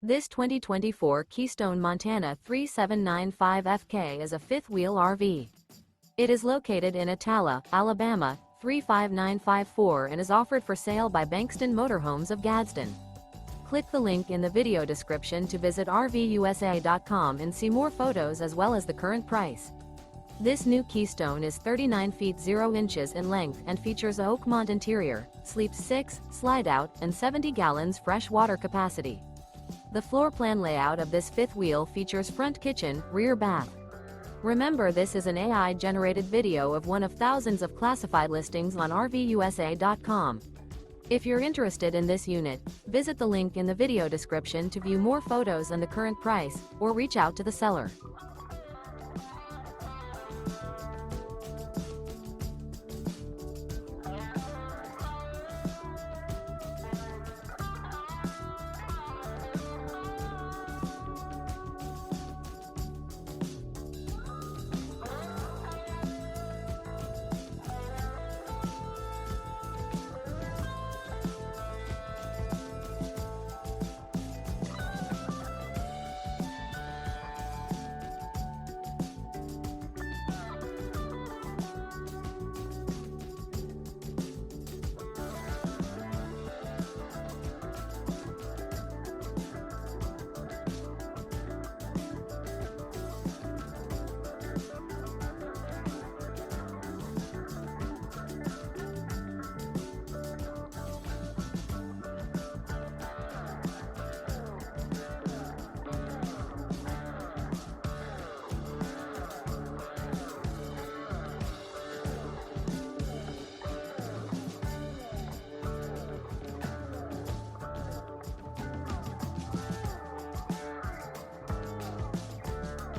This 2024 Keystone Montana 3795FK is a fifth-wheel RV. It is located in Attalla, Alabama, 35954 and is offered for sale by Bankston Motorhomes of Gadsden. Click the link in the video description to visit RVUSA.com and see more photos as well as the current price. This new Keystone is 39 feet 0 inches in length and features a OAKMONT interior, sleeps 6, Slideout, and 70 gallons fresh water capacity. The floor plan layout of this fifth wheel features front kitchen, rear bath. Remember, this is an AI-generated video of one of thousands of classified listings on RVUSA.com. If you're interested in this unit, visit the link in the video description to view more photos and the current price, or reach out to the seller.